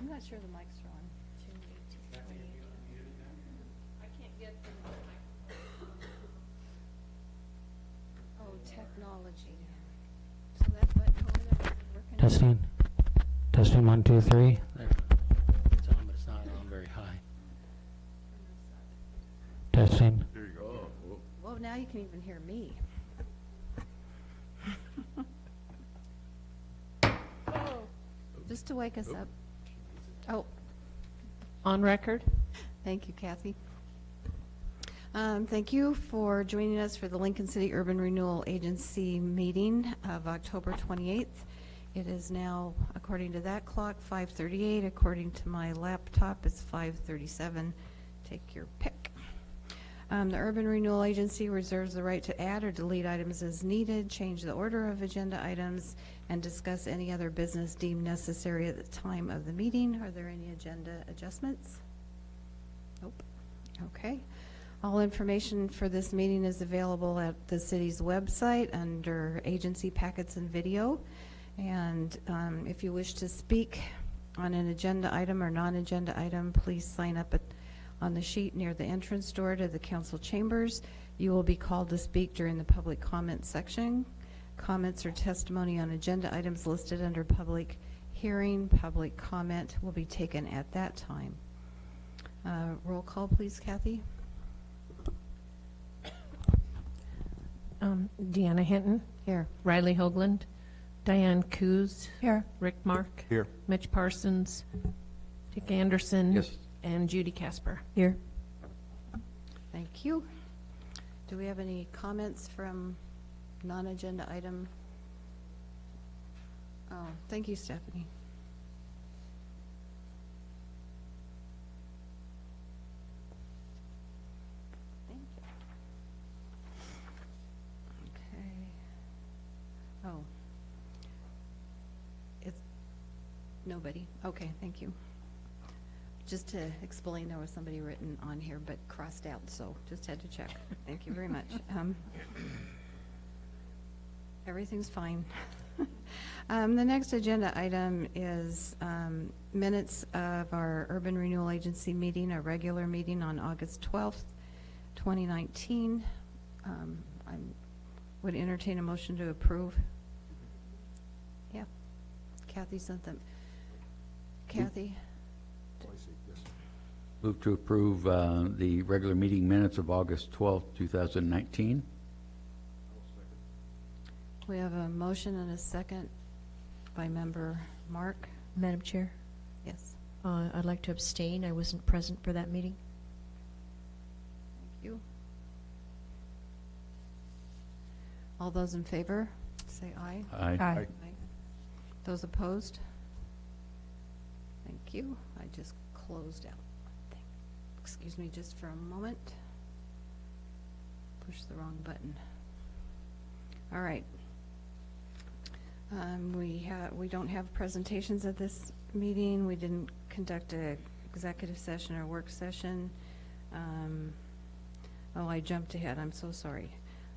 I'm not sure the mics are on. June 18th, 2018. I can't get the oh, technology. So that button over there isn't working. Testing. Testing 1, 2, 3. There. It's on, but it's not on very high. Testing. There you go. Oh, Well, now you can even hear me. Oh, just to wake us up. Oh, On record. thank you, Kathy. Thank you for joining us for the Lincoln City Urban Renewal Agency meeting of October 28th. It is now, according to that clock, 5:38. According to my laptop, it's 5:37. Take your pick. The Urban Renewal Agency reserves the right to add or delete items as needed, change the order of agenda items, and discuss any other business deemed necessary at the time of the meeting. Are there any agenda adjustments? Nope. Okay. All information for this meeting is available at the city's website under Agency Packets and Video. And if you wish to speak on an agenda item or non-agenda item, please sign up on the sheet near the entrance door to the council chambers. You will be called to speak during the public comment section. Comments or testimony on agenda items listed under public hearing, public comment will be taken at that time. Roll call, please, Kathy. Deanna Hinton. Here. Riley Hoagland. Diane Coos. Here. Rick Mark. here. Mitch Parsons. Dick Anderson. Yes. And Judy Casper. Here. Thank you. Do we have any comments from non-agenda item? Oh, thank you, Stephanie. Thank you. Okay. Oh. It's nobody. Okay, thank you. Just to explain, there was somebody written on here but crossed out, so just had to check. Thank you very much. Everything's fine. The next agenda item is minutes of our Urban Renewal Agency meeting, a regular meeting on August 12th, 2019. I would entertain a motion to approve. Yeah. Kathy sent them. Kathy? Move to approve the regular meeting minutes of August 12th, 2019. We have a motion and a second by member Mark. Madam Chair, Yes. I'd like to abstain. I wasn't present for that meeting. Thank you. All those in favor, say aye. Aye. Those opposed? Thank you. I just closed out. Excuse me just for a moment. Push the wrong button. All right. We don't have presentations at this meeting. We didn't conduct a executive session or work session. Oh, I jumped ahead. I'm so sorry.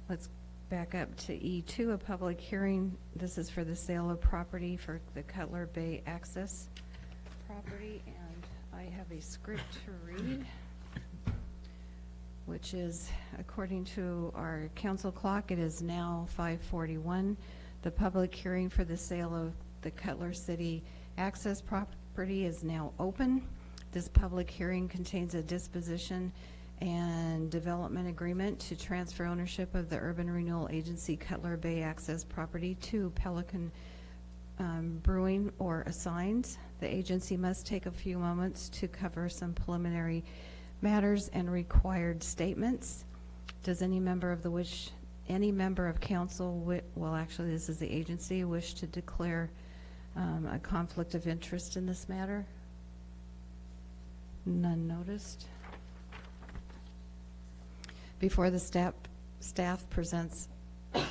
Let's back up to E2, a public hearing. This is for the sale of property for the Cutler Bay Access property, and I have a script to read, which is, according to our council clock, it is now 5:41. The public hearing for the sale of the Cutler City Access property is now open. This public hearing contains a disposition and development agreement to transfer ownership of the Urban Renewal Agency Cutler Bay Access property to Pelican Brewing or assigns. The agency must take a few moments to cover some preliminary matters and required statements. Does any member of council, well, actually this is the agency, wish to declare a conflict of interest in this matter? None noticed. Before the staff presents a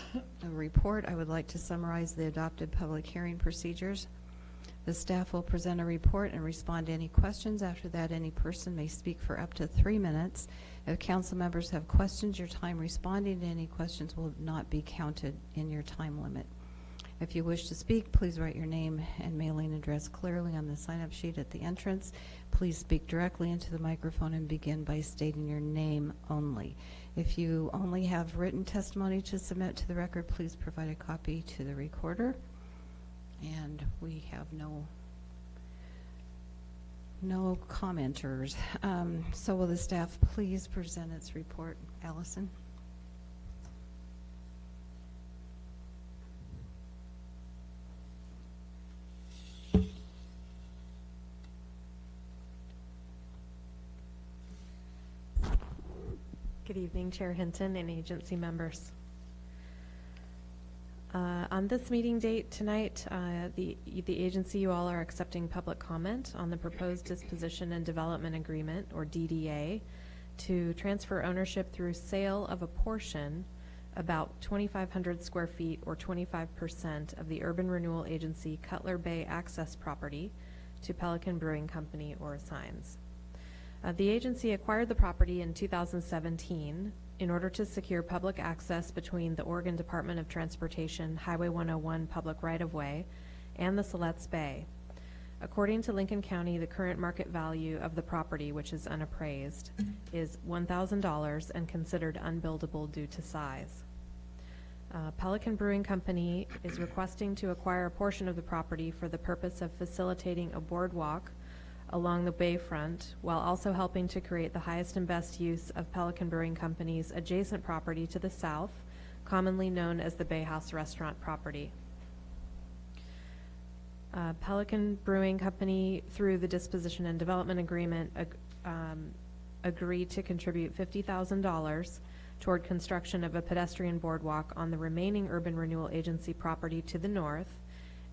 report, I would like to summarize the adopted public hearing procedures. The staff will present a report and respond to any questions. After that, any person may speak for up to 3 minutes. If council members have questions, your time responding to any questions will not be counted in your time limit. If you wish to speak, please write your name and mailing address clearly on the sign-up sheet at the entrance. Please speak directly into the microphone and begin by stating your name only. If you only have written testimony to submit to the record, please provide a copy to the recorder. And we have no commenters. So will the staff please present its report? Allison? Good evening, Chair Hinton and agency members. On this meeting date tonight, the agency, you all are accepting public comment on the proposed disposition and development agreement, or DDA, to transfer ownership through sale of a portion, about 2,500 square feet or 25% of the Urban Renewal Agency Cutler Bay access property to Pelican Brewing Company or assigns. The agency acquired the property in 2017 in order to secure public access between the Oregon Department of Transportation Highway 101 public right-of-way and the Siletz Bay. According to Lincoln County, the current market value of the property, which is unappraised, is $1,000 and considered unbuildable due to size. Pelican Brewing Company is requesting to acquire a portion of the property for the purpose of facilitating a boardwalk along the bayfront, while also helping to create the highest and best use of Pelican Brewing Company's adjacent property to the south, commonly known as the Bay House Restaurant property. Pelican Brewing Company, through the disposition and development agreement, agreed to contribute $50,000 toward construction of a pedestrian boardwalk on the remaining Urban Renewal Agency property to the north,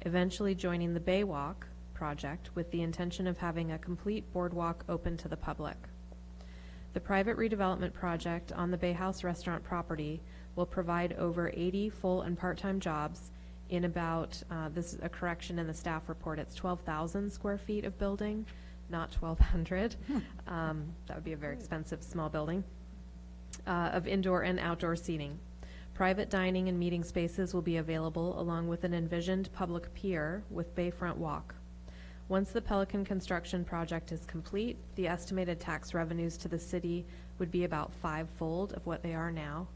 eventually joining the Baywalk project with the intention of having a complete boardwalk open to the public. The private redevelopment project on the Bay House Restaurant property will provide over 80 full and part-time jobs in about, this is a correction in the staff report, it's 12,000 square feet of building, not 1,200. That would be a very expensive small building, of indoor and outdoor seating. Private dining and meeting spaces will be available along with an envisioned public pier with bayfront walk. Once the Pelican construction project is complete, the estimated tax revenues to the city would be about five-fold of what they are now,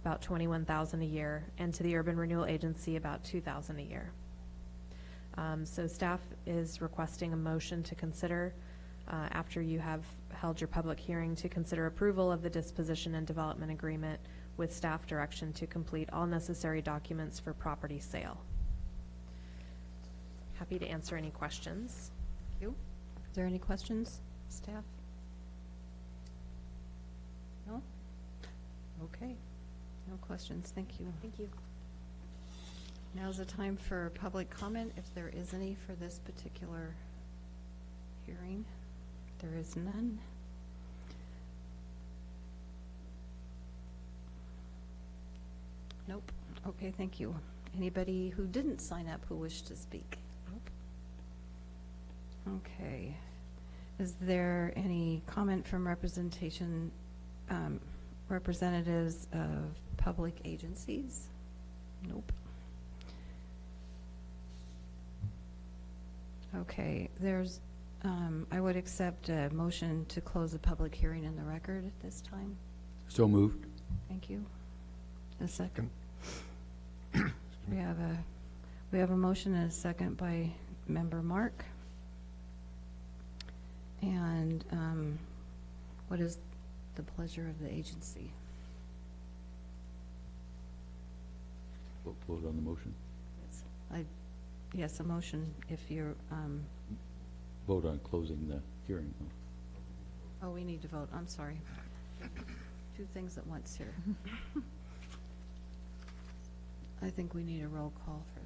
about $21,000 a year, and to the Urban Renewal Agency about $2,000 a year. So staff is requesting a motion to consider, after you have held your public hearing, to consider approval of the disposition and development agreement with staff direction to complete all necessary documents for property sale. Happy to answer any questions. Thank you. Are there any questions, staff? No? Okay. No questions. Thank you. Thank you. Now's the time for public comment, if there is any for this particular hearing. There is none. Nope. Okay, thank you. Anybody who didn't sign up who wished to speak? Nope. Okay. Is there any comment from representatives of public agencies? Nope. Okay, there's, I would accept a motion to close the public hearing in the record at this time. So moved. Thank you. A second. We have a motion and a second by Member Mark. And what is the pleasure of the agency? Vote on the motion. Yes, a motion if you're, Vote on closing the hearing. oh, we need to vote, I'm sorry. Two things at once here. I think we need a roll call for,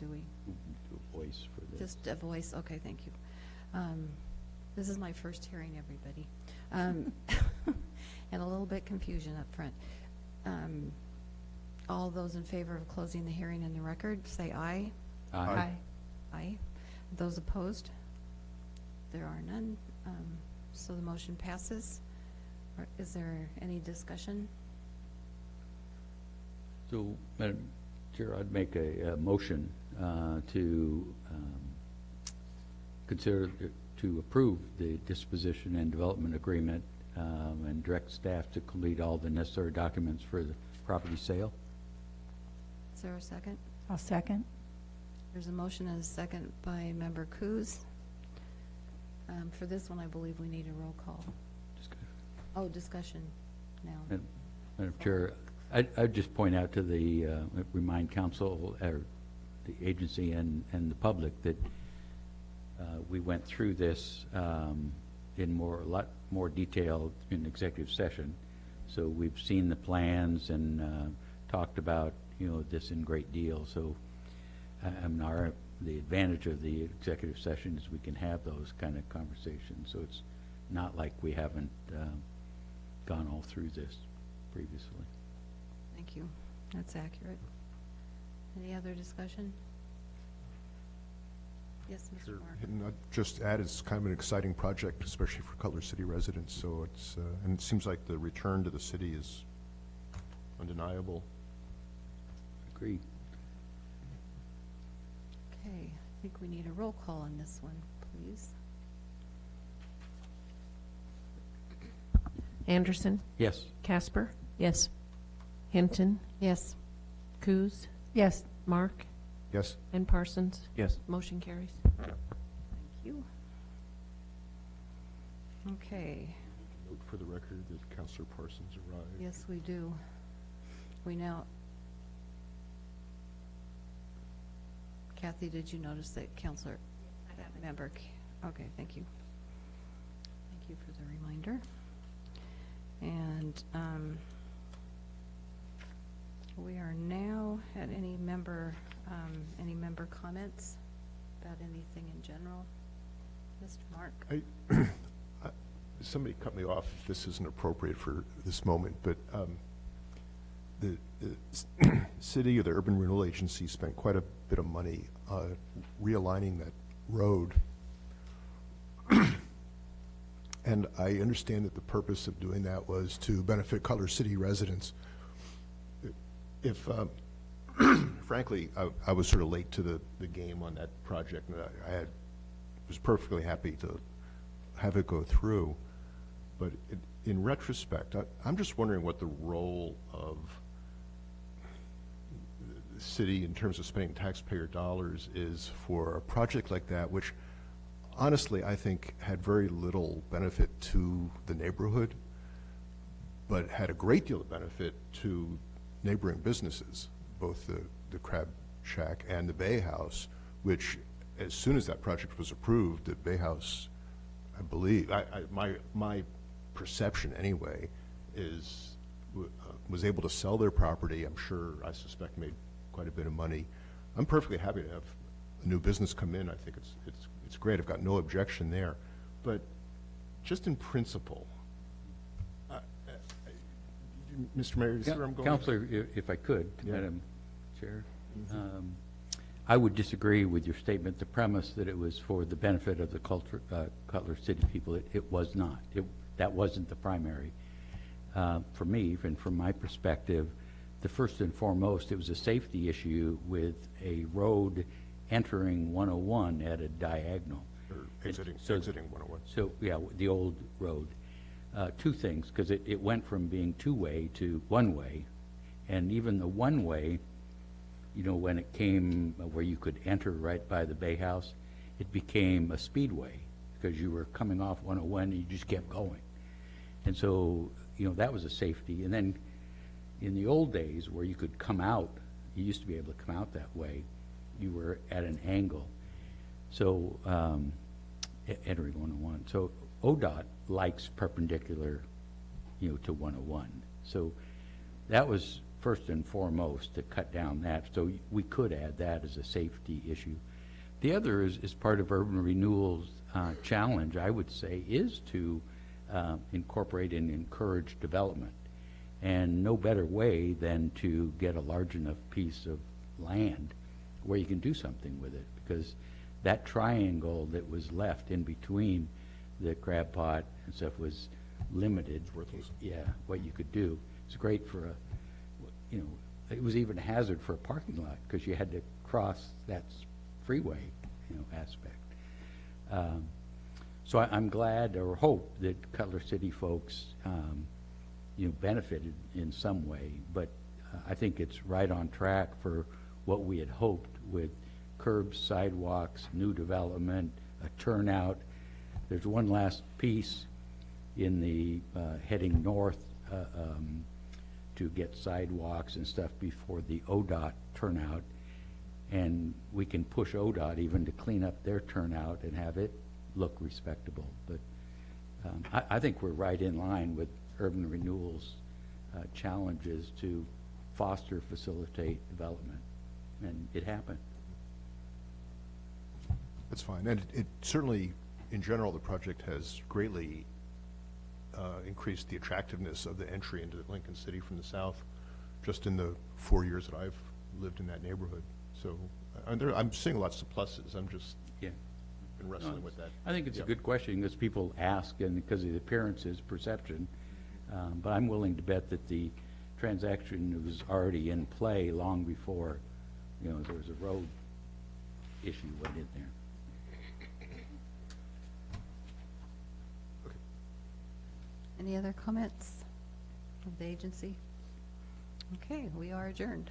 do we? Do a voice for this. Just a voice, okay, thank you. This is my first hearing, everybody. And a little bit confusion up front. All those in favor of closing the hearing in the record, say aye. Aye. Aye. Those opposed? There are none. So the motion passes. Is there any discussion? So, Madam Chair, I'd make a motion to consider, to approve the disposition and development agreement and direct staff to complete all the necessary documents for the property sale. Is there a second? I'll second. There's a motion and a second by Member Coos. For this one, I believe we need a roll call. Oh, discussion now. Madam Chair, I'd just point out to the, remind council, or the agency and the public that we went through this in a lot more detail in executive session. So we've seen the plans and talked about, this in great deal. So the advantage of the executive session is we can have those kind of conversations. So it's not like we haven't gone all through this previously. Thank you. That's accurate. Any other discussion? Yes, Mr. Mark. And I'd just add, it's kind of an exciting project, especially for Cutler City residents. So it's, and it seems like the return to the city is undeniable. Agreed. Okay, I think we need a roll call on this one, please. Anderson, Yes. Casper, Yes. Hinton, Yes. Coos, Yes. Mark, Yes? and Parsons. Yes. Motion carries. Thank you. Okay, Note for the record that Councilor Parsons arrived. yes, we do. We now, Kathy, did you notice that Counselor Member? Okay, thank you. Thank you for the reminder. And we are now at any member comments about anything in general? Mr. Mark? Somebody cut me off if this isn't appropriate for this moment, but the city or the Urban Renewal Agency spent quite a bit of money realigning that road. And I understand that the purpose of doing that was to benefit Cutler City residents. If, frankly, I was sort of late to the game on that project, and I was perfectly happy to have it go through. But in retrospect, I'm just wondering what the role of the city in terms of spending taxpayer dollars is for a project like that, which honestly I think had very little benefit to the neighborhood, but had a great deal of benefit to neighboring businesses, both the Crab Shack and the Bay House, which as soon as that project was approved, the Bay House, I believe, my perception anyway, is was able to sell their property. I'm sure, I suspect, made quite a bit of money. I'm perfectly happy to have a new business come in. I think it's great. I've got no objection there. But just in principle, Mr. Mayor, you see where I'm going? Counselor, if I could, Yeah. Madam Chair, I would disagree with your statement, the premise that it was for the benefit of the Cutler City people. It was not. That wasn't the primary. For me, and from my perspective, the first and foremost, it was a safety issue with a road entering 101 at a diagonal. Or exiting 101. So, yeah, the old road. Two things, because it went from being two-way to one-way, and even the one-way, when it came where you could enter right by the Bay House, it became a speedway, because you were coming off 101 and you just kept going. And so, that was a safety. And then in the old days where you could come out, you used to be able to come out that way, you were at an angle. So, entering 101. So ODOT likes perpendicular, to 101. So that was first and foremost to cut down that. So we could add that as a safety issue. The other is part of Urban Renewal's challenge, I would say, is to incorporate and encourage development. And no better way than to get a large enough piece of land where you can do something with it, because that triangle that was left in between the crab pot and stuff was limited. It's worthless. Yeah, what you could do. It's great for it was even a hazard for a parking lot because you had to cross that freeway, aspect. So I'm glad or hope that Cutler City folks, benefited in some way, but I think it's right on track for what we had hoped with curbs, sidewalks, new development, a turnout. There's one last piece in the heading north to get sidewalks and stuff before the ODOT turnout, and we can push ODOT even to clean up their turnout and have it look respectable. But I think we're right in line with urban renewal's challenges to foster, facilitate development, and it happened. That's fine. And it certainly, in general, the project has greatly increased the attractiveness of the entry into Lincoln City from the south, just in the 4 years that I've lived in that neighborhood. So I'm seeing lots of pluses. I'm just Yeah. been wrestling with that. I think it's Yep. a good question because people ask, and because of the appearances, perception. But I'm willing to bet that the transaction was already in play long before, there was a road issue went in there. Any other comments of the agency? Okay, we are adjourned.